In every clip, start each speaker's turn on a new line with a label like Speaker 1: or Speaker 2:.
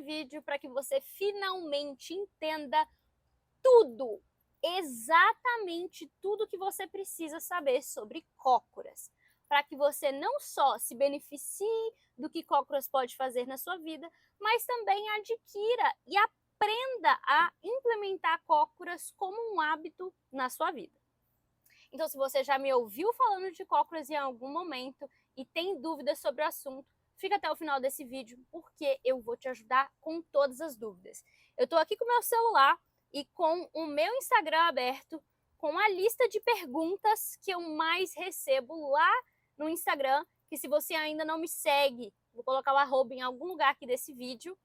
Speaker 1: vídeo para que você finalmente entenda tudo, exatamente tudo que você precisa saber sobre cócoras, para que você não só se beneficie do que cócoras pode fazer na sua vida, mas também adquira e aprenda a implementar cócoras como um hábito na sua vida. Então, se você já me ouviu falando de cócoras em algum momento e tem dúvidas sobre o assunto, fica até o final desse vídeo, porque eu vou te ajudar com todas as dúvidas. Eu estou aqui com o meu celular e com o meu Instagram aberto, com a lista de perguntas que eu mais recebo lá no Instagram, que se você ainda não me segue, vou colocar o arroba em algum lugar aqui desse vídeo,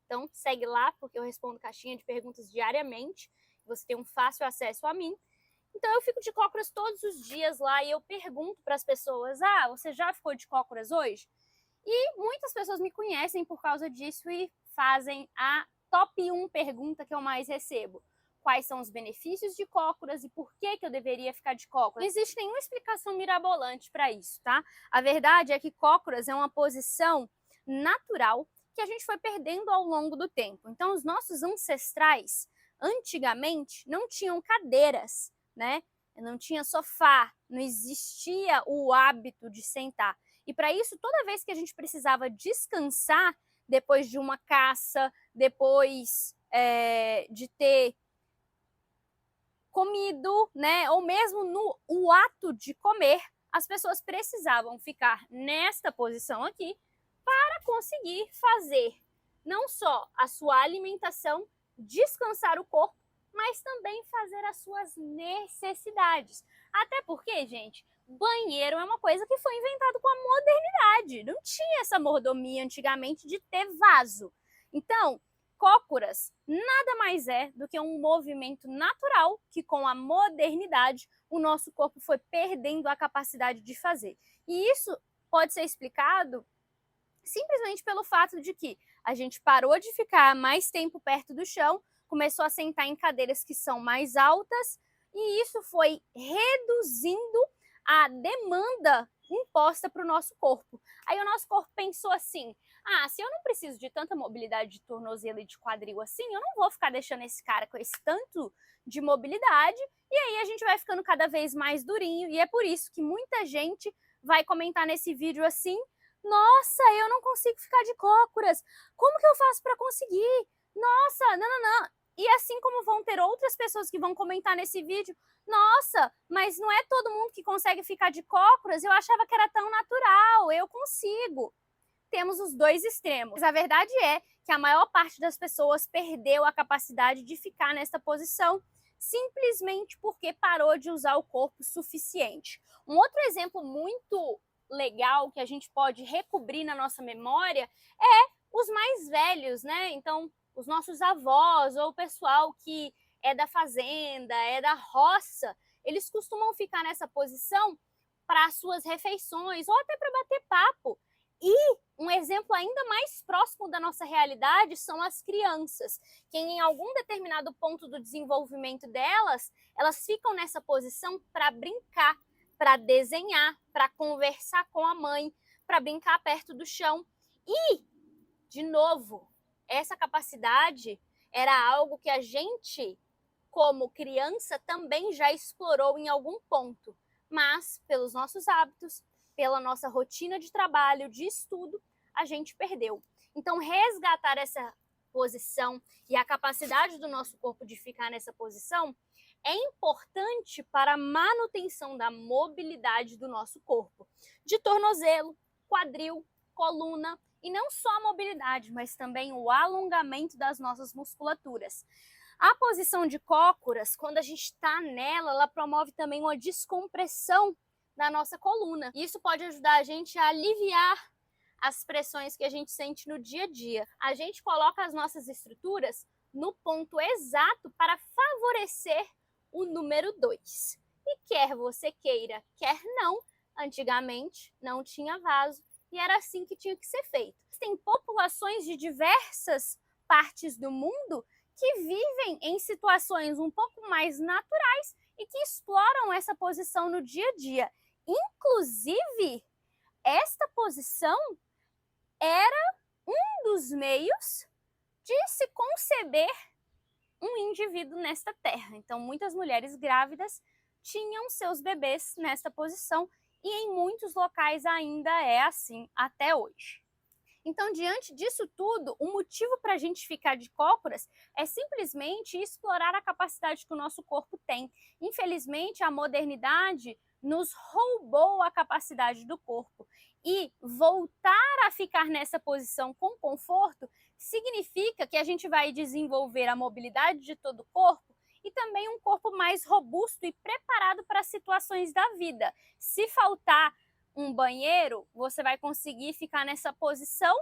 Speaker 1: então segue lá, porque eu respondo caixinha de perguntas diariamente, você tem um fácil acesso a mim. Então eu fico de cócoras todos os dias lá e eu pergunto para as pessoas, você já ficou de cócoras hoje? E muitas pessoas me conhecem por causa disso e fazem a top 1 pergunta que eu mais recebo. Quais são os benefícios de cócoras e por que eu deveria ficar de cócoras? Não existe nenhuma explicação mirabolante para isso, tá? A verdade é que cócoras é uma posição natural que a gente foi perdendo ao longo do tempo. Então os nossos ancestrais, antigamente, não tinham cadeiras, né? Não tinha sofá, não existia o hábito de sentar. E para isso, toda vez que a gente precisava descansar, depois de uma caça, depois de ter comido, né? Ou mesmo no ato de comer, as pessoas precisavam ficar nesta posição aqui para conseguir fazer não só a sua alimentação, descansar o corpo, mas também fazer as suas necessidades. Até porque, gente, banheiro é uma coisa que foi inventado com a modernidade. Não tinha essa mordomia antigamente de ter vaso. Então, cócoras nada mais é do que um movimento natural que, com a modernidade, o nosso corpo foi perdendo a capacidade de fazer. E isso pode ser explicado simplesmente pelo fato de que a gente parou de ficar mais tempo perto do chão, começou a sentar em cadeiras que são mais altas, e isso foi reduzindo a demanda imposta para o nosso corpo. Aí o nosso corpo pensou assim, se eu não preciso de tanta mobilidade de tornozelo e de quadril assim, eu não vou ficar deixando esse cara com esse tanto de mobilidade, e aí a gente vai ficando cada vez mais durinho, e é por isso que muita gente vai comentar nesse vídeo assim, nossa, eu não consigo ficar de cócoras, como que eu faço para conseguir? Nossa, não. E assim como vão ter outras pessoas que vão comentar nesse vídeo, nossa, mas não é todo mundo que consegue ficar de cócoras, eu achava que era tão natural, eu consigo. Temos os dois extremos. A verdade é que a maior parte das pessoas perdeu a capacidade de ficar nessa posição, simplesmente porque parou de usar o corpo suficiente. Um outro exemplo muito legal que a gente pode recobrir na nossa memória é os mais velhos, né? Então, os nossos avós ou o pessoal que é da fazenda, é da roça, eles costumam ficar nessa posição para as suas refeições ou até para bater papo. E um exemplo ainda mais próximo da nossa realidade são as crianças, que em algum determinado ponto do desenvolvimento delas, elas ficam nessa posição para brincar, para desenhar, para conversar com a mãe, para brincar perto do chão. E, de novo, essa capacidade era algo que a gente, como criança, também já explorou em algum ponto, mas pelos nossos hábitos, pela nossa rotina de trabalho, de estudo, a gente perdeu. Então, resgatar essa posição e a capacidade do nosso corpo de ficar nessa posição é importante para a manutenção da mobilidade do nosso corpo, de tornozelo, quadril, coluna, e não só a mobilidade, mas também o alongamento das nossas musculaturas. A posição de cócoras, quando a gente está nela, ela promove também uma descompressão da nossa coluna. Isso pode ajudar a gente a aliviar as pressões que a gente sente no dia a dia. A gente coloca as nossas estruturas no ponto exato para favorecer o número 2. E quer você queira, quer não, antigamente não tinha vaso e era assim que tinha que ser feito. Tem populações de diversas partes do mundo que vivem em situações um pouco mais naturais e que exploram essa posição no dia a dia. Inclusive, esta posição era um dos meios de se conceber um indivíduo nesta terra. Então, muitas mulheres grávidas tinham seus bebês nesta posição e em muitos locais ainda é assim até hoje. Então, diante disso tudo, o motivo para a gente ficar de cócoras é simplesmente explorar a capacidade que o nosso corpo tem. Infelizmente, a modernidade nos roubou a capacidade do corpo. E voltar a ficar nessa posição com conforto significa que a gente vai desenvolver a mobilidade de todo o corpo e também um corpo mais robusto e preparado para as situações da vida. Se faltar um banheiro, você vai conseguir ficar nessa posição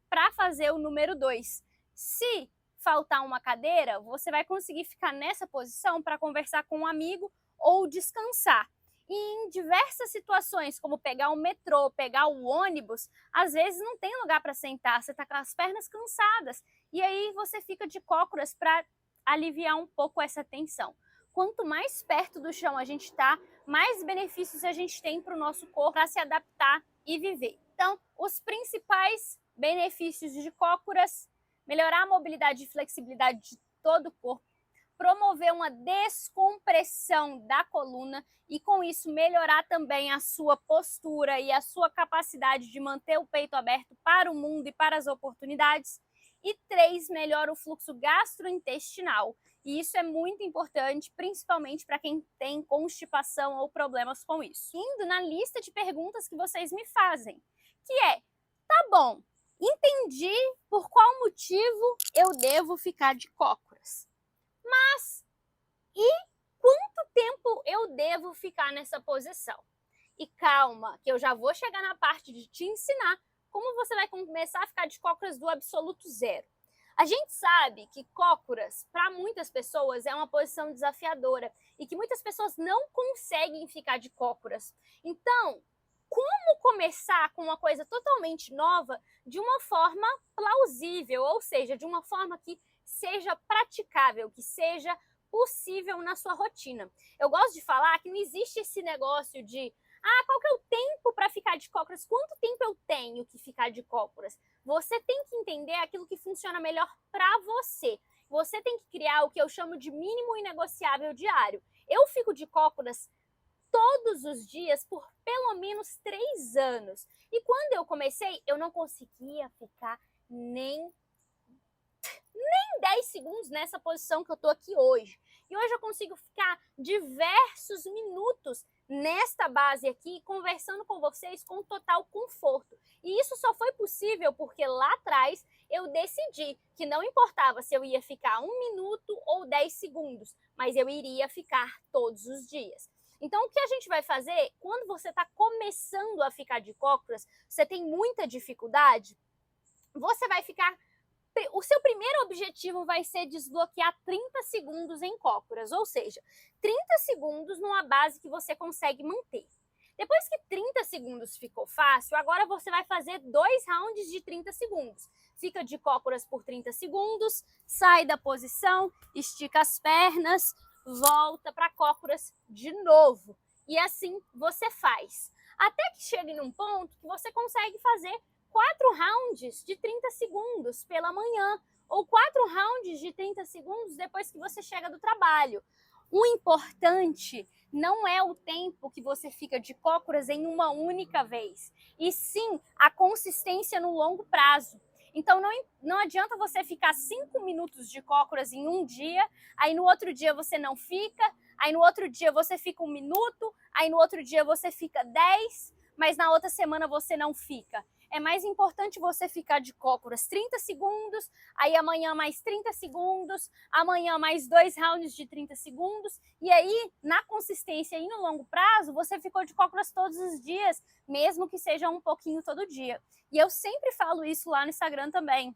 Speaker 1: para fazer o número 2. Se faltar uma cadeira, você vai conseguir ficar nessa posição para conversar com um amigo ou descansar. E em diversas situações, como pegar o metrô, pegar o ônibus, às vezes não tem lugar para sentar, você está com as pernas cansadas. E aí você fica de cócoras para aliviar um pouco essa tensão. Quanto mais perto do chão a gente está, mais benefícios a gente tem para o nosso corpo para se adaptar e viver. Então, os principais benefícios de cócoras: melhorar a mobilidade e flexibilidade de todo o corpo, promover uma descompressão da coluna e com isso melhorar também a sua postura e a sua capacidade de manter o peito aberto para o mundo e para as oportunidades. E 3, melhora o fluxo gastrointestinal. E isso é muito importante, principalmente para quem tem constipação ou problemas com isso. Indo na lista de perguntas que vocês me fazem, que é: tá bom, entendi por qual motivo eu devo ficar de cócoras, mas e quanto tempo eu devo ficar nessa posição? E calma, que eu já vou chegar na parte de te ensinar como você vai começar a ficar de cócoras do absoluto zero. A gente sabe que cócoras, para muitas pessoas, é uma posição desafiadora e que muitas pessoas não conseguem ficar de cócoras. Então, como começar com uma coisa totalmente nova de uma forma plausível, ou seja, de uma forma que seja praticável, que seja possível na sua rotina? Eu gosto de falar que não existe esse negócio de qual que é o tempo para ficar de cócoras? Quanto tempo eu tenho que ficar de cócoras? Você tem que entender aquilo que funciona melhor para você. Você tem que criar o que eu chamo de mínimo inegociável diário. Eu fico de cócoras todos os dias por pelo menos 3 anos. E quando eu comecei, eu não conseguia ficar nem 10 segundos nessa posição que eu tô aqui hoje. E hoje eu consigo ficar diversos minutos nesta base aqui, conversando com vocês com total conforto. E isso só foi possível porque lá atrás eu decidi que não importava se eu ia ficar 1 minuto ou 10 segundos, mas eu iria ficar todos os dias. Então, o que a gente vai fazer, quando você está começando a ficar de cócoras, você tem muita dificuldade, você vai ficar... O seu primeiro objetivo vai ser desbloquear 30 segundos em cócoras, ou seja, 30 segundos numa base que você consegue manter. Depois que 30 segundos ficou fácil, agora você vai fazer 2 rounds de 30 segundos. Fica de cócoras por 30 segundos, sai da posição, estica as pernas, volta para cócoras de novo. E assim você faz. Até que chegue num ponto que você consegue fazer 4 rounds de 30 segundos pela manhã, ou 4 rounds de 30 segundos depois que você chega do trabalho. O importante não é o tempo que você fica de cócoras em uma única vez, e sim a consistência no longo prazo. Então não adianta você ficar 5 minutos de cócoras em um dia, aí no outro dia você não fica, aí no outro dia você fica 1 minuto, aí no outro dia você fica 10, mas na outra semana você não fica. É mais importante você ficar de cócoras 30 segundos, aí amanhã mais 30 segundos, amanhã mais 2 rounds de 30 segundos, e aí, na consistência e no longo prazo, você ficou de cócoras todos os dias, mesmo que seja um pouquinho todo dia. E eu sempre falo isso lá no Instagram também.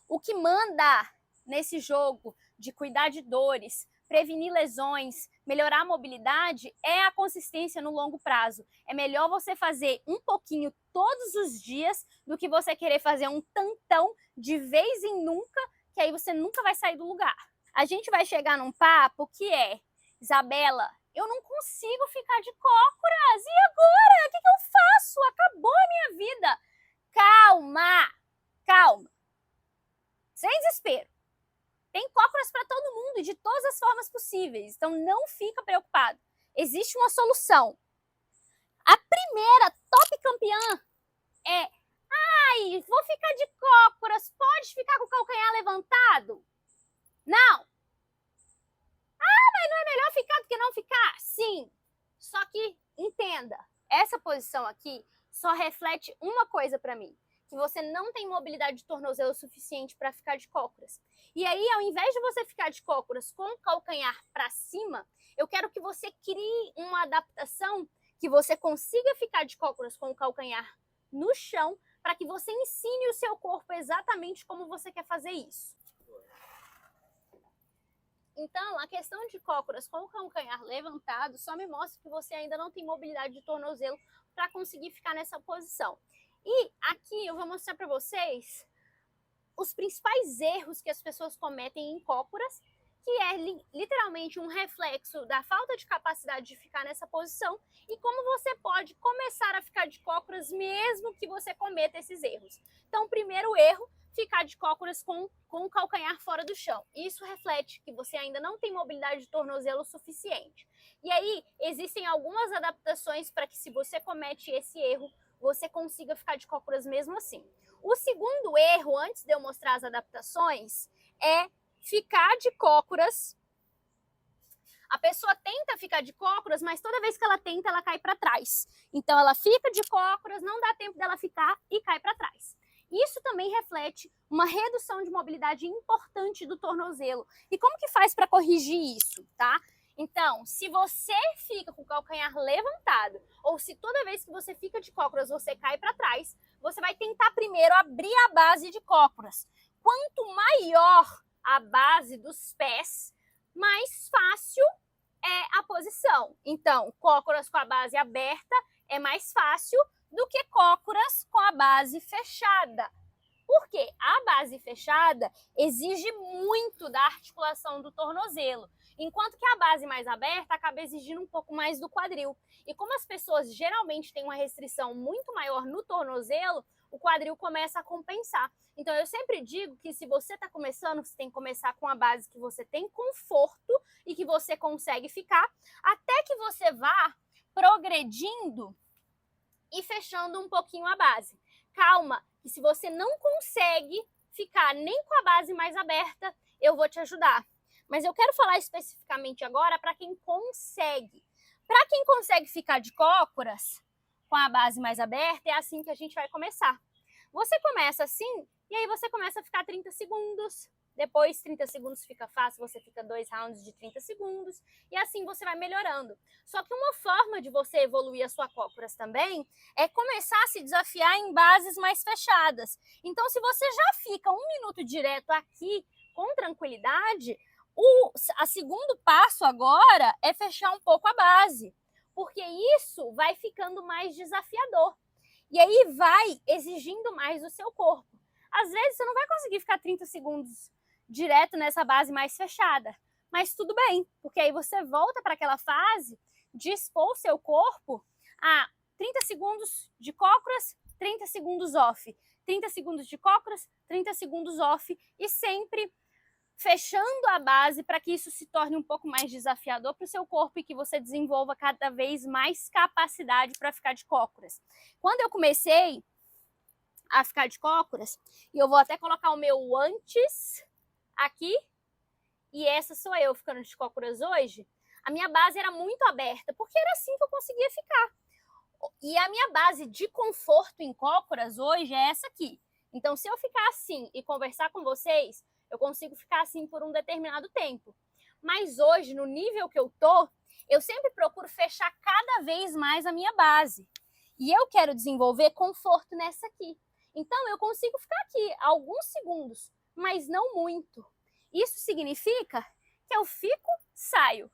Speaker 1: O que manda nesse jogo de cuidar de dores, prevenir lesões, melhorar a mobilidade, é a consistência no longo prazo. É melhor você fazer um pouquinho todos os dias do que você querer fazer um tantão de vez em nunca, que aí você nunca vai sair do lugar. A gente vai chegar num papo que é: Isabela, eu não consigo ficar de cócoras, e agora? O que eu faço? Acabou a minha vida. Calma, calma. Sem Tem cócoras para todo mundo, de todas as formas possíveis. Então não fica preocupado. Existe uma solução. A primeira top campeã é: ai, vou ficar de cócoras, pode ficar com o calcanhar levantado? Não. Mas não é melhor ficar do que não ficar? Sim. Só que entenda, essa posição aqui só reflete uma coisa para mim, que você não tem mobilidade de tornozelo suficiente para ficar de cócoras. E aí, ao invés de você ficar de cócoras com o calcanhar para cima, eu quero que você crie uma adaptação que você consiga ficar de cócoras com o calcanhar no chão, para que você ensine o seu corpo exatamente como você quer fazer isso. Então, a questão de cócoras com o calcanhar levantado só me mostra que você ainda não tem mobilidade de tornozelo para conseguir ficar nessa posição. E aqui eu vou mostrar para vocês os principais erros que as pessoas cometem em cócoras, que é literalmente um reflexo da falta de capacidade de ficar nessa posição, e como você pode começar a ficar de cócoras mesmo que você cometa esses erros. Então, o primeiro erro: ficar de cócoras com o calcanhar fora do chão. Isso reflete que você ainda não tem mobilidade de tornozelo suficiente. E aí, existem algumas adaptações para que, se você comete esse erro, você consiga ficar de cócoras mesmo assim. O segundo erro, antes de eu mostrar as adaptações, é ficar de cócoras. A pessoa tenta ficar de cócoras, mas toda vez que ela tenta, ela cai para trás. Então, ela fica de cócoras, não dá tempo dela ficar e cai para trás. Isso também reflete uma redução de mobilidade importante do tornozelo. E como que faz para corrigir isso, tá? Então, se você fica com o calcanhar levantado, ou se toda vez que você fica de cócoras você cai para trás, você vai tentar primeiro abrir a base de cócoras. Quanto maior a base dos pés, mais fácil é a posição. Então, cócoras com a base aberta é mais fácil do que cócoras com a base fechada. Por quê? A base fechada exige muito da articulação do tornozelo, enquanto que a base mais aberta acaba exigindo um pouco mais do quadril. E como as pessoas geralmente têm uma restrição muito maior no tornozelo, o quadril começa a compensar. Então, eu sempre digo que, se você está começando, você tem que começar com a base que você tem conforto e que você consegue ficar, até que você vá progredindo e fechando um pouquinho a base. Calma, que se você não consegue ficar nem com a base mais aberta, eu vou te ajudar. Mas eu quero falar especificamente agora para quem consegue. Para quem consegue ficar de cócoras com a base mais aberta, é assim que a gente vai começar. Você começa assim, e aí você começa a ficar 30 segundos. Depois, 30 segundos fica fácil, você fica 2 rounds de 30 segundos. E assim você vai melhorando. Só que uma forma de você evoluir a sua cócoras também é começar a se desafiar em bases mais fechadas. Então, se você já fica 1 minuto direto aqui, com tranquilidade, o segundo passo agora é fechar um pouco a base. Porque isso vai ficando mais desafiador. E aí vai exigindo mais do seu corpo. Às vezes você não vai conseguir ficar 30 segundos direto nessa base mais fechada. Mas tudo bem, porque aí você volta para aquela fase de expor o seu corpo a 30 segundos de cócoras, 30 segundos off. 30 segundos de cócoras, 30 segundos off. E sempre fechando a base para que isso se torne um pouco mais desafiador para o seu corpo e que você desenvolva cada vez mais capacidade para ficar de cócoras. Quando eu comecei a ficar de cócoras, e eu vou até colocar o meu antes aqui, e essa sou eu ficando de cócoras hoje, a minha base era muito aberta, porque era assim que eu conseguia ficar. E a minha base de conforto em cócoras hoje é essa aqui. Então, se eu ficar assim e conversar com vocês, eu consigo ficar assim por um determinado tempo. Mas hoje, no nível que eu tô, eu sempre procuro fechar cada vez mais a minha base. E eu quero desenvolver conforto nessa aqui. Então, eu consigo ficar aqui alguns segundos, mas não muito. Isso significa que eu fico, saio,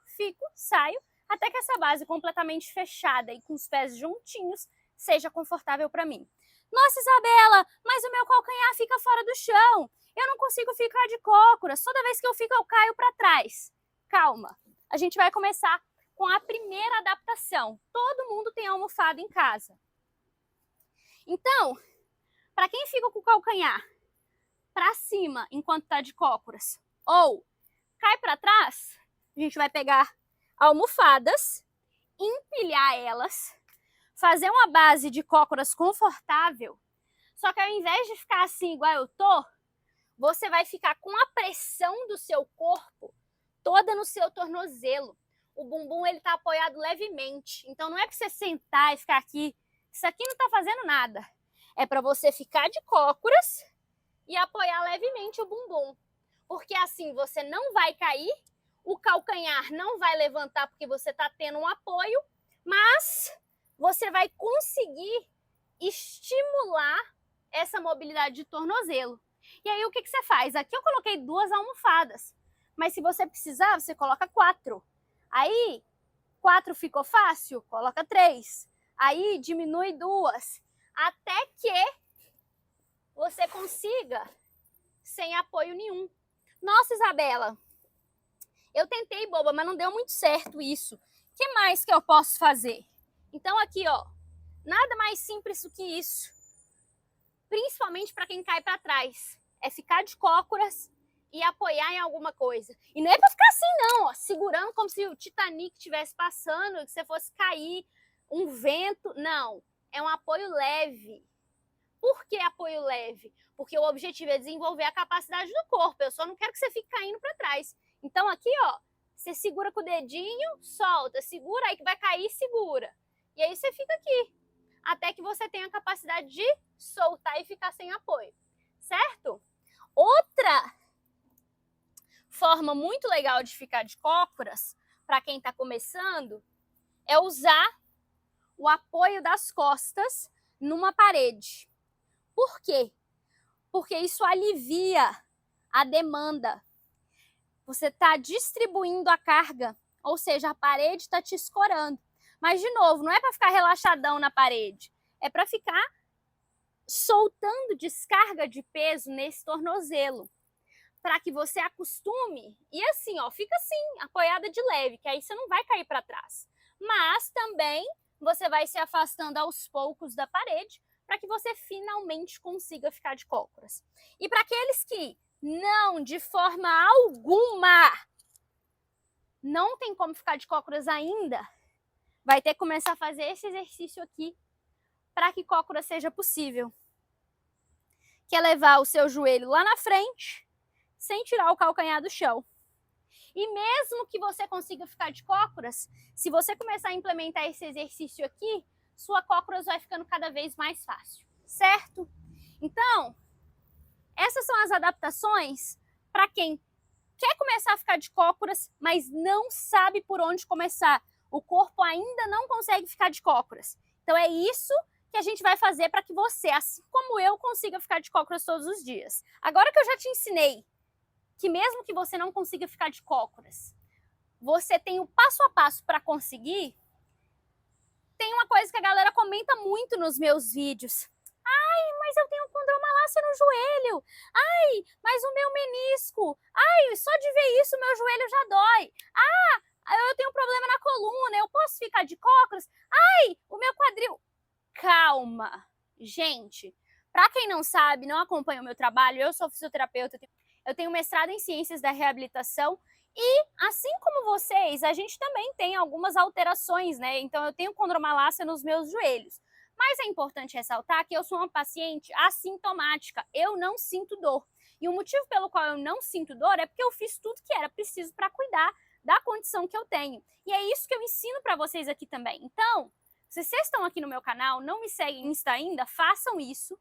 Speaker 1: até que essa base completamente fechada e com os pés juntinhos seja confortável para mim. Nossa, Isabela, mas o meu calcanhar fica fora do chão. Eu não consigo ficar de cócoras. Toda vez que eu fico, eu caio para trás. Calma. A gente vai começar com a primeira adaptação. Todo mundo tem almofada em casa. Então, para quem fica com o calcanhar para cima enquanto está de cócoras, Ou cai para trás, a gente vai pegar almofadas, empilhar elas, fazer uma base de cócoras confortável, só que ao invés de ficar assim igual eu tô, você vai ficar com a pressão do seu corpo toda no seu tornozelo. O bumbum ele tá apoiado levemente, então não é para você sentar e ficar aqui. Isso aqui não tá fazendo nada. É para você ficar de cócoras e apoiar levemente o bumbum. Porque assim você não vai cair, o calcanhar não vai levantar porque você tá tendo um apoio, mas você vai conseguir estimular essa mobilidade de tornozelo. E aí o que você faz? Aqui eu coloquei 2 almofadas, mas se você precisar, você coloca 4. Aí 4 ficou fácil? Coloca 3. Aí diminui 2, até que você consiga sem apoio nenhum. Nossa, Isabela, eu tentei, boba, mas não deu muito certo isso. O que mais que eu posso fazer? Então aqui, ó, nada mais simples do que isso. Principalmente para quem cai para trás. É ficar de cócoras e apoiar em alguma coisa. E não é para ficar assim não, ó, segurando como se o Titanic estivesse passando, que você fosse cair, um vento. Não, é um apoio leve. Por que apoio leve? Porque o objetivo é desenvolver a capacidade do corpo. Eu só não quero que você fique caindo para trás. Então aqui, ó, você segura com o dedinho, solta, segura, aí que vai cair, segura. E aí você fica aqui, até que você tenha a capacidade de soltar e ficar sem apoio, certo? Outra forma muito legal de ficar de cócoras, para quem está começando, é usar o apoio das costas numa parede. Por quê? Porque isso alivia a demanda. Você está distribuindo a carga, ou seja, a parede está te escorando. Mas, de novo, não é para ficar relaxadão na parede, é para ficar soltando descarga de peso nesse tornozelo, para que você acostume. E assim, ó, fica assim, apoiada de leve, que aí você não vai cair para trás. Mas também você vai se afastando aos poucos da parede, para que você finalmente consiga ficar de cócoras. E para aqueles que não, de forma alguma, não tem como ficar de cócoras ainda, vai ter que começar a fazer esse exercício aqui para que cócoras seja possível. Que é levar o seu joelho lá na frente, sem tirar o calcanhar do chão. E mesmo que você consiga ficar de cócoras, se você começar a implementar esse exercício aqui, sua cócoras vai ficando cada vez mais fácil, certo? Então, essas são as adaptações para quem quer começar a ficar de cócoras, mas não sabe por onde começar. O corpo ainda não consegue ficar de cócoras. Então é isso que a gente vai fazer para que você, assim como eu, consiga ficar de cócoras todos os dias. Agora que eu já te ensinei que mesmo que você não consiga ficar de cócoras, você tem o passo a passo para conseguir, tem uma coisa que a galera comenta muito nos meus vídeos. Ai, mas eu tenho condromalácia no joelho. Ai, mas o meu menisco. Ai, só de ver isso meu joelho já dói. Ah, eu tenho um problema na coluna, eu posso ficar de cócoras? Ai, o meu quadril. Calma, gente. Para quem não sabe, não acompanha o meu trabalho, eu sou fisioterapeuta, eu tenho mestrado em ciências da reabilitação e, assim como vocês, a gente também tem algumas alterações, né? Então, eu tenho condromalácia nos meus joelhos. Mas é importante ressaltar que eu sou uma paciente assintomática, eu não sinto dor. E o motivo pelo qual eu não sinto dor é porque eu fiz tudo que era preciso para cuidar da condição que eu tenho. E é isso que eu ensino para vocês aqui também. Então, se vocês estão aqui no meu canal, não me seguem no Insta ainda, façam isso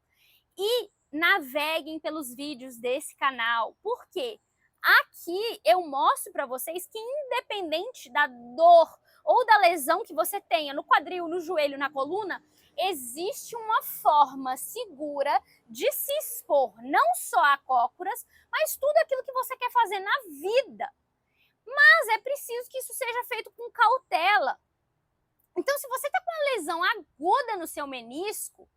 Speaker 1: e naveguem pelos vídeos desse canal. Por quê? Aqui eu mostro para vocês que independente da dor ou da lesão que você tenha no quadril, no joelho, na coluna, existe uma forma segura de se expor, não só a cócoras, mas tudo aquilo que você quer fazer na vida. Mas é preciso que isso seja feito com cautela. Então, se você está com uma lesão aguda no seu menisco,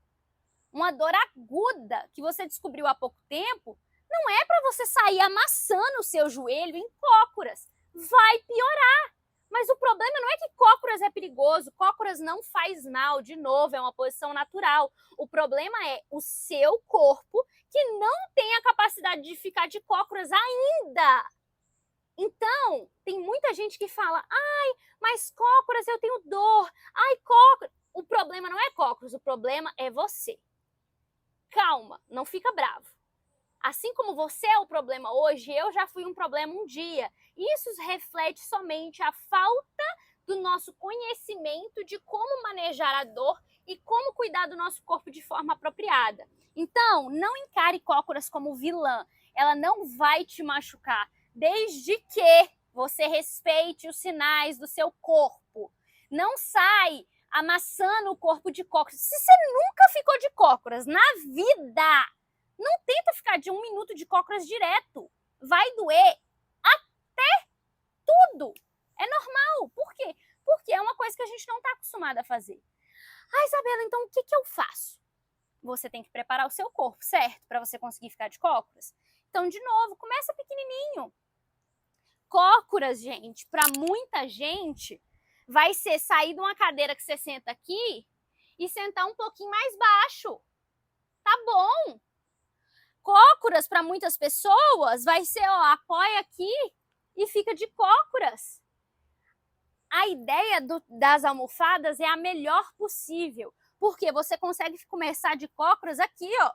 Speaker 1: uma dor aguda que você descobriu há pouco tempo, não é para você sair amassando o seu joelho em cócoras. Vai piorar. Mas o problema não é que cócoras é perigoso, cócoras não faz mal, de novo, é uma posição natural. O problema é o seu corpo que não tem a capacidade de ficar de cócoras ainda. Então, tem muita gente que fala, ai, mas cócoras, eu tenho dor, ai, cócoras. O problema não é cócoras, o problema é você. Calma, não fica bravo. Assim como você é o problema hoje, eu já fui um problema um dia. Isso reflete somente a falta do nosso conhecimento de como manejar a dor e como cuidar do nosso corpo de forma apropriada. Então, não encare cócoras como vilã. Ela não vai te machucar, desde que você respeite os sinais do seu corpo. Não sai amassando o corpo de cócoras. Se você nunca ficou de cócoras na vida, não tenta ficar de 1 minuto de cócoras direto. Vai doer até tudo. É normal. Por quê? Porque é uma coisa que a gente não está acostumada a fazer. Ah, Isabela, então o que eu faço? Você tem que preparar o seu corpo, certo? Para você conseguir ficar de cócoras. Então, de novo, começa pequenininho. Cócoras, gente, para muita gente, vai ser sair de uma cadeira que você senta aqui e sentar um pouquinho mais baixo. Tá bom. Cócoras, para muitas pessoas, vai ser, ó, apoia aqui e fica de cócoras. A ideia das almofadas é a melhor possível, porque você consegue começar de cócoras aqui, ó,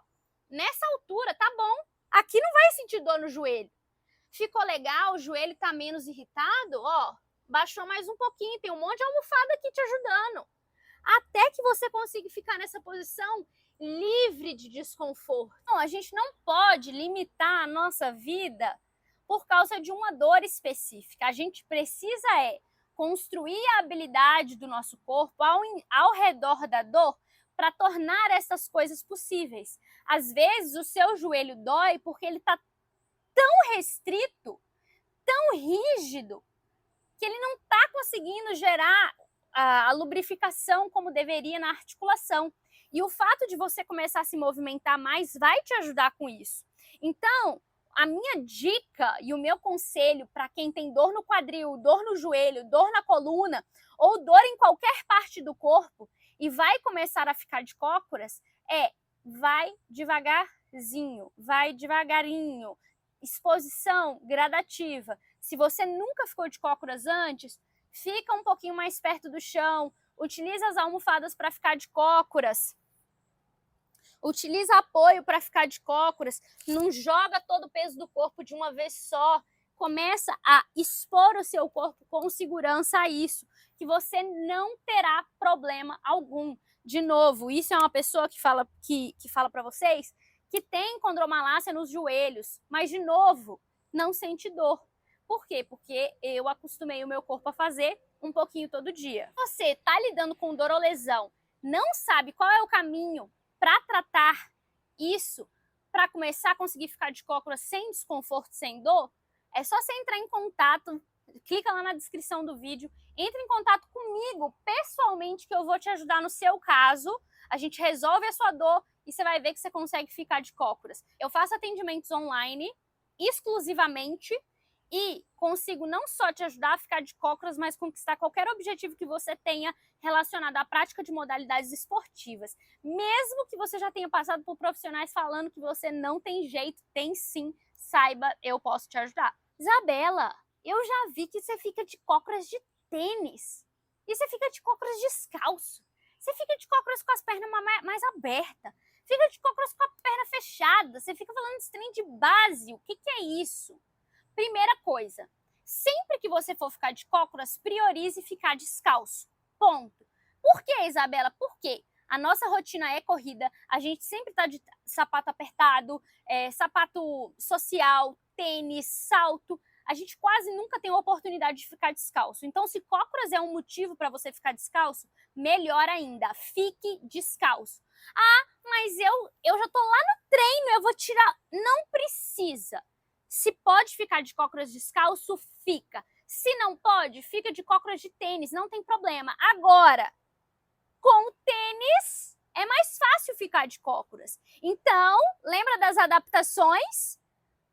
Speaker 1: nessa altura, tá bom. Aqui não vai sentir dor no joelho. Ficou legal, o joelho tá menos irritado, ó, baixou mais um pouquinho, tem um monte de almofada aqui te ajudando. Até que você consiga ficar nessa posição livre de desconforto. Não, a gente não pode limitar a nossa vida por causa de uma dor específica. A gente precisa construir a habilidade do nosso corpo ao redor da dor para tornar essas coisas possíveis. Às vezes o seu joelho dói porque ele está tão restrito, tão rígido, que ele não está conseguindo gerar a lubrificação como deveria na articulação. E o fato de você começar a se movimentar mais vai te ajudar com isso. Então, a minha dica e o meu conselho para quem tem dor no quadril, dor no joelho, dor na coluna ou dor em qualquer parte do corpo e vai começar a ficar de cócoras vai devagarzinho, vai devagarinho, exposição gradativa. Se você nunca ficou de cócoras antes, fica um pouquinho mais perto do chão, utiliza as almofadas para ficar de cócoras, utiliza apoio para ficar de cócoras, não joga todo o peso do corpo de uma vez só, começa a expor o seu corpo com segurança a isso, que você não terá problema algum. De novo, isso é uma pessoa que fala para vocês que tem condromalácia nos joelhos, mas de novo, não sente dor. Por quê? Porque eu acostumei o meu corpo a fazer um pouquinho todo dia. Você está lidando com dor ou lesão, não sabe qual é o caminho para tratar isso, para começar a conseguir ficar de cócoras sem desconforto, sem dor, é só você entrar em contato, clica lá na descrição do vídeo, entre em contato comigo pessoalmente que eu vou te ajudar no seu caso, a gente resolve a sua dor e você vai ver que você consegue ficar de cócoras. Eu faço atendimentos online exclusivamente e consigo não só te ajudar a ficar de cócoras, mas conquistar qualquer objetivo que você tenha relacionado à prática de modalidades esportivas. Mesmo que você já tenha passado por profissionais falando que você não tem jeito, tem sim, saiba, eu posso te ajudar. Isabela, eu já vi que você fica de cócoras de tênis e você fica de cócoras descalço. Você fica de cócoras com as pernas mais abertas, fica de cócoras com a perna fechada, você fica falando de trem de base, o que é isso? Primeira coisa, sempre que você for ficar de cócoras, priorize ficar descalço. Ponto. Por que, Isabela? Por quê? A nossa rotina é corrida, a gente sempre está de sapato apertado, sapato social, tênis, salto. A gente quase nunca tem a oportunidade de ficar descalço. Então, se cócoras é um motivo para você ficar descalço, melhor ainda, fique descalço. Ah, mas eu já tô lá no treino, eu vou tirar. Não precisa. Se pode ficar de cócoras descalço, fica. Se não pode, fica de cócoras de tênis, não tem problema. Agora, com tênis, é mais fácil ficar de cócoras. Então, lembra das adaptações?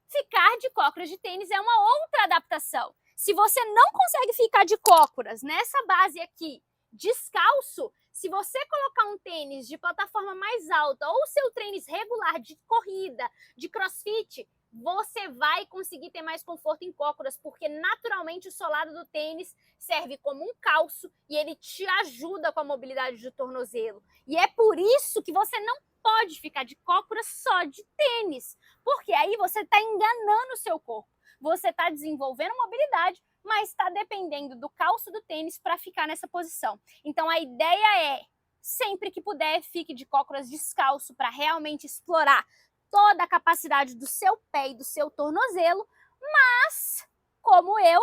Speaker 1: Ficar de cócoras de tênis é uma outra adaptação. Se você não consegue ficar de cócoras nessa base aqui, descalço, se você colocar um tênis de plataforma mais alta ou seu tênis regular de corrida, de crossfit, você vai conseguir ter mais conforto em cócoras, porque naturalmente o solado do tênis serve como um calço e ele te ajuda com a mobilidade do tornozelo. E é por isso que você não pode ficar de cócoras só de tênis, porque aí você está enganando o seu corpo. Você está desenvolvendo mobilidade, mas está dependendo do calço do tênis para ficar nessa posição. Então a ideia é, sempre que puder, fique de cócoras descalço para realmente explorar toda a capacidade do seu pé e do seu tornozelo, mas, como eu,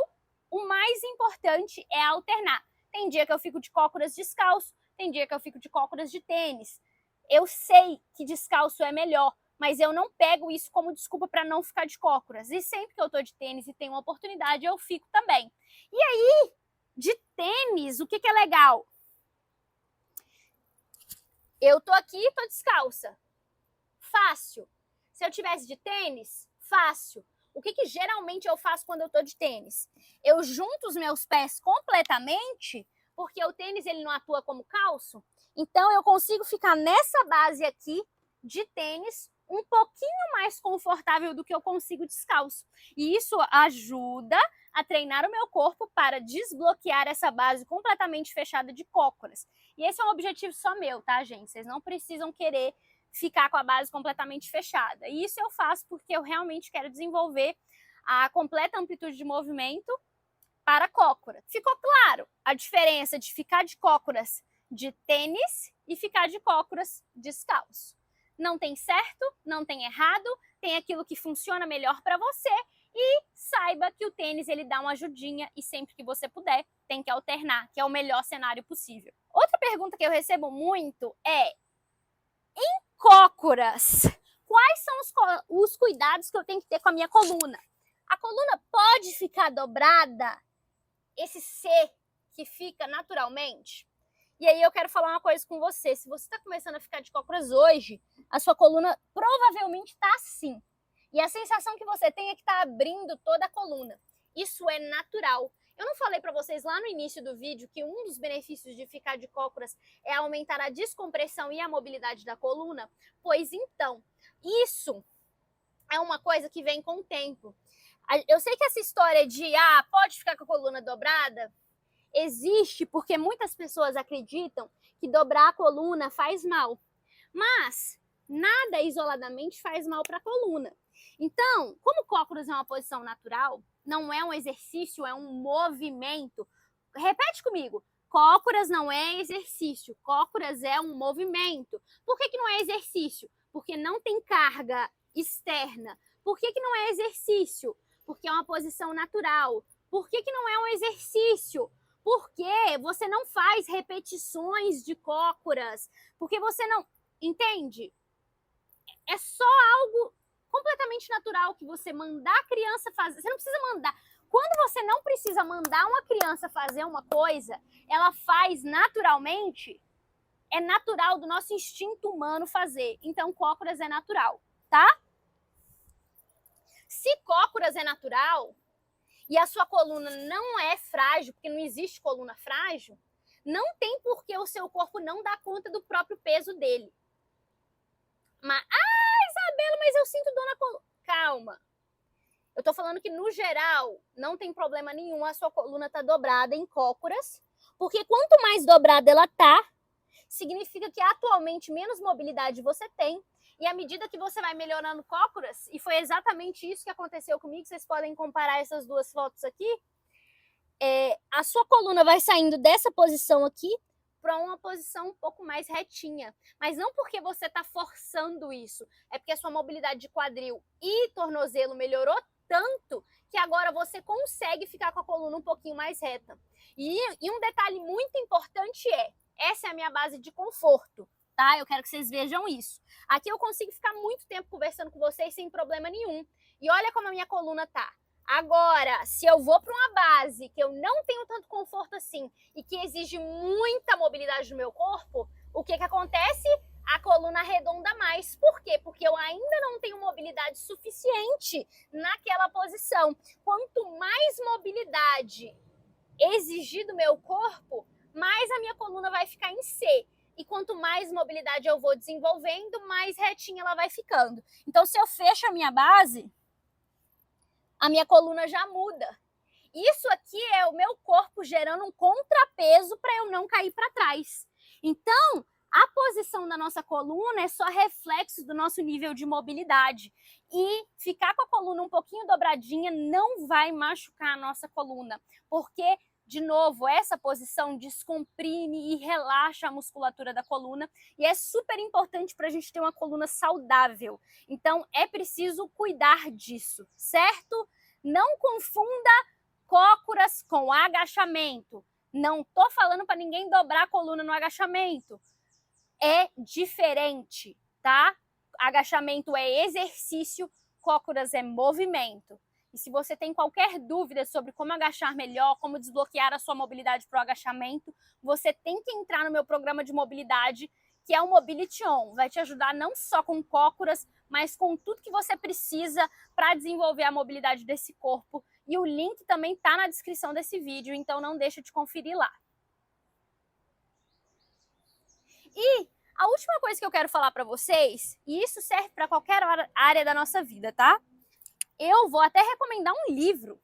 Speaker 1: o mais importante é alternar. Tem dia que eu fico de cócoras descalço, tem dia que eu fico de cócoras de tênis. Eu sei que descalço é melhor, mas eu não pego isso como desculpa para não ficar de cócoras. E sempre que eu tô de tênis e tenho uma oportunidade, eu fico também. E aí, de tênis, o que é legal? Eu tô aqui, tô descalça. Fácil. Se eu tivesse de tênis, fácil. O que geralmente eu faço quando eu tô de tênis? Eu junto os meus pés completamente, porque o tênis ele não atua como calço. Então eu consigo ficar nessa base aqui de tênis um pouquinho mais confortável do que eu consigo descalço. E isso ajuda a treinar o meu corpo para desbloquear essa base completamente fechada de cócoras. E esse é um objetivo só meu, tá, gente? Vocês não precisam querer ficar com a base completamente fechada. E isso eu faço porque eu realmente quero desenvolver a completa amplitude de movimento para cócora. Ficou claro a diferença de ficar de cócoras de tênis e ficar de cócoras descalço? Não tem certo, não tem errado, tem aquilo que funciona melhor para você e saiba que o tênis ele dá uma ajudinha e sempre que você puder tem que alternar, que é o melhor cenário possível. Outra pergunta que eu recebo muito é: em cócoras, quais são os cuidados que eu tenho que ter com a minha coluna? A coluna pode ficar dobrada? Esse C que fica naturalmente? E aí eu quero falar uma coisa com você. Se você está começando a ficar de cócoras hoje, a sua coluna provavelmente está assim. E a sensação que você tem é que está abrindo toda a coluna. Isso é natural. Eu não falei para vocês lá no início do vídeo que um dos benefícios de ficar de cócoras é aumentar a descompressão e a mobilidade da coluna? Pois então, isso é uma coisa que vem com o tempo. Eu sei que essa história de, pode ficar com a coluna dobrada, existe porque muitas pessoas acreditam que dobrar a coluna faz mal. Mas nada isoladamente faz mal para a coluna. Então, como cócoras é uma posição natural, não é um exercício, é um movimento. Repete comigo. Cócoras não é exercício, cócoras é um movimento. Por que não é exercício? Porque não tem carga externa. Por que não é exercício? Porque é uma posição natural. Por que não é um exercício? Porque você não faz repetições de cócoras. Porque você não... Entende? É só algo completamente natural que você mandar a criança fazer. Você não precisa mandar. Quando você não precisa mandar uma criança fazer uma coisa, ela faz naturalmente. É natural do nosso instinto humano fazer. Então, cócoras é natural, tá? Se cócoras é natural e a sua coluna não é frágil, porque não existe coluna frágil, não tem por que o seu corpo não dar conta do próprio peso dele. Mas, Isabela, mas eu sinto dor na coluna. Calma. Eu tô falando que, no geral, não tem problema nenhum a sua coluna tá dobrada em cócoras, porque quanto mais dobrada ela tá, significa que atualmente menos mobilidade você tem, e à medida que você vai melhorando cócoras, e foi exatamente isso que aconteceu comigo, vocês podem comparar essas duas fotos aqui, a sua coluna vai saindo dessa posição aqui para uma posição um pouco mais retinha. Mas não porque você está forçando isso, é porque a sua mobilidade de quadril e tornozelo melhorou tanto que agora você consegue ficar com a coluna um pouquinho mais reta. E um detalhe muito importante essa é a minha base de conforto, tá? Eu quero que vocês vejam isso. Aqui eu consigo ficar muito tempo conversando com vocês sem problema nenhum. E olha como a minha coluna tá. Agora, se eu vou para uma base que eu não tenho tanto conforto assim e que exige muita mobilidade do meu corpo, o que acontece? A coluna arredonda mais. Por quê? Porque eu ainda não tenho mobilidade suficiente naquela posição. Quanto mais mobilidade exigir do meu corpo, mais a minha coluna vai ficar em C. E quanto mais mobilidade eu vou desenvolvendo, mais retinha ela vai ficando. Então, se eu fecho a minha base, a minha coluna já muda. Isso aqui é o meu corpo gerando um contrapeso para eu não cair para trás. Então, a posição da nossa coluna é só reflexo do nosso nível de mobilidade. E ficar com a coluna um pouquinho dobradinha não vai machucar a nossa coluna, porque, de novo, essa posição descomprime e relaxa a musculatura da coluna e é super importante para a gente ter uma coluna saudável. Então, é preciso cuidar disso, certo? Não confunda cócoras com agachamento. Não tô falando para ninguém dobrar a coluna no agachamento. É diferente, tá? Agachamento é exercício, cócoras é movimento. E se você tem qualquer dúvida sobre como agachar melhor, como desbloquear a sua mobilidade para o agachamento, você tem que entrar no meu programa de mobilidade, que é o Mobility On. Vai te ajudar não só com cócoras, mas com tudo que você precisa para desenvolver a mobilidade desse corpo. E o link também está na descrição desse vídeo, então não deixa de conferir lá. E a última coisa que eu quero falar para vocês, e isso serve para qualquer área da nossa vida, tá? Eu vou até recomendar um livro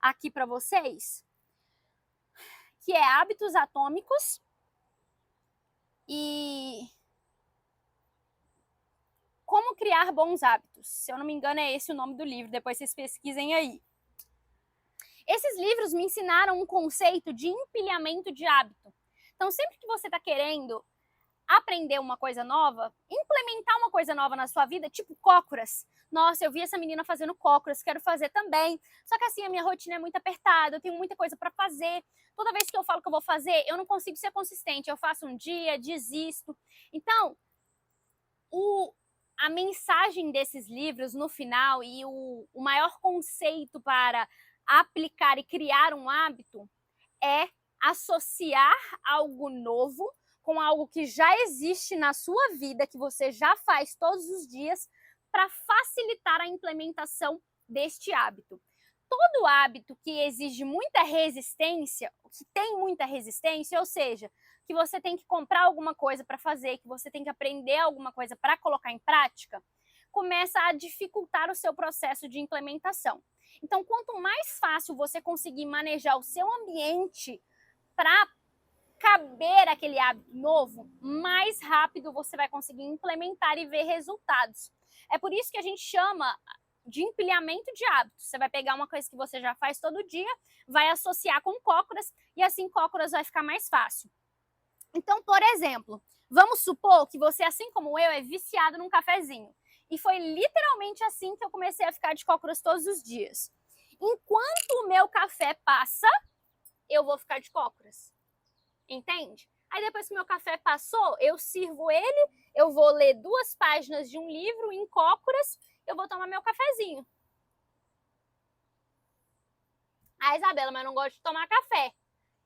Speaker 1: aqui para vocês, que é Hábitos Atômicos e Como Criar Bons Hábitos. Se eu não me engano, é esse o nome do livro, depois vocês pesquisem aí. Esses livros me ensinaram um conceito de empilhamento de hábito. Então, sempre que você está querendo aprender uma coisa nova, implementar uma coisa nova na sua vida, tipo cócoras. Nossa, eu vi essa menina fazendo cócoras, quero fazer também. Só que assim, a minha rotina é muito apertada, eu tenho muita coisa para fazer. Toda vez que eu falo que eu vou fazer, eu não consigo ser consistente. Eu faço um dia, desisto. Então, a mensagem desses livros no final e o maior conceito para aplicar e criar um hábito é associar algo novo com algo que já existe na sua vida, que você já faz todos os dias, para facilitar a implementação deste hábito. Todo hábito que exige muita resistência, que tem muita resistência, ou seja, que você tem que comprar alguma coisa para fazer, que você tem que aprender alguma coisa para colocar em prática, começa a dificultar o seu processo de implementação. Então, quanto mais fácil você conseguir manejar o seu ambiente para caber aquele hábito novo, mais rápido você vai conseguir implementar e ver resultados. É por isso que a gente chama de empilhamento de hábitos. Você vai pegar uma coisa que você já faz todo dia, vai associar com cócoras e assim cócoras vai ficar mais fácil. Então, por exemplo, vamos supor que você, assim como eu, é viciado num cafezinho. E foi literalmente assim que eu comecei a ficar de cócoras todos os dias. Enquanto o meu café passa, eu vou ficar de cócoras. Entende? Aí depois que meu café passou, eu sirvo ele, eu vou ler 2 páginas de um livro em cócoras, eu vou tomar meu cafezinho. Ah, Isabela, mas eu não gosto de tomar café.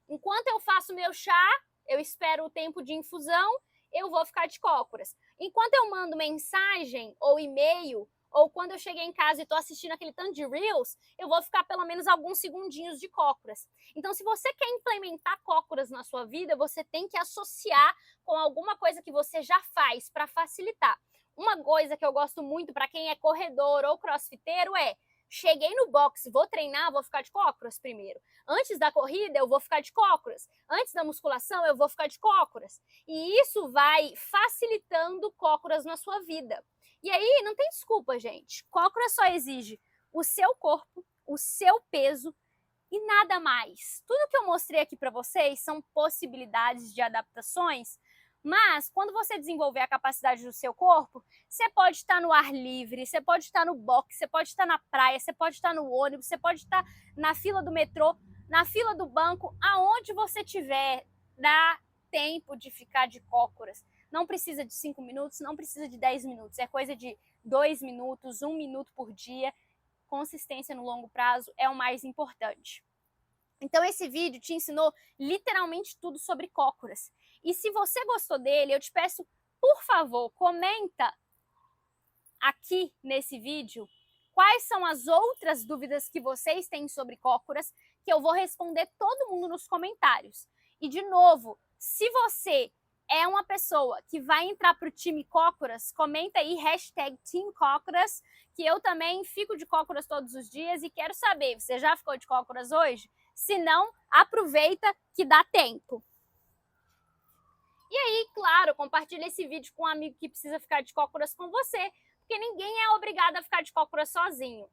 Speaker 1: Enquanto eu faço meu chá, eu espero o tempo de infusão, eu vou ficar de cócoras. Enquanto eu mando mensagem ou e-mail, ou quando eu cheguei em casa e estou assistindo aquele tanto de Reels, eu vou ficar pelo menos alguns segundinhos de cócoras. Então, se você quer implementar cócoras na sua vida, você tem que associar com alguma coisa que você já faz para facilitar. Uma coisa que eu gosto muito para quem é corredor ou crossfiteiro é: cheguei no box, vou treinar, vou ficar de cócoras primeiro. Antes da corrida, eu vou ficar de cócoras. Antes da musculação, eu vou ficar de cócoras. E isso vai facilitando cócoras na sua vida. E aí, não tem desculpa, gente. Cócora só exige o seu corpo, o seu peso e nada mais. Tudo que eu mostrei aqui para vocês são possibilidades de adaptações, mas quando você desenvolver a capacidade do seu corpo, você pode estar no ar livre, você pode estar no box, você pode estar na praia, você pode estar no ônibus, você pode estar na fila do metrô, na fila do banco, aonde você estiver, dá tempo de ficar de cócoras. Não precisa de 5 minutos, não precisa de 10 minutos, é coisa de 2 minutos, 1 minuto por dia. Consistência no longo prazo é o mais importante. Então esse vídeo te ensinou literalmente tudo sobre cócoras. E se você gostou dele, eu te peço, por favor, comenta aqui nesse vídeo quais são as outras dúvidas que vocês têm sobre cócoras, que eu vou responder todo mundo nos comentários. E de novo, se você é uma pessoa que vai entrar para o time Cócoras, comenta aí #TeamCócoras, que eu também fico de cócoras todos os dias e quero saber, você já ficou de cócoras hoje? Se não, aproveita que dá tempo. E aí, claro, compartilha esse vídeo com um amigo que precisa ficar de cócoras com você, porque ninguém é obrigado a ficar de cócoras sozinho.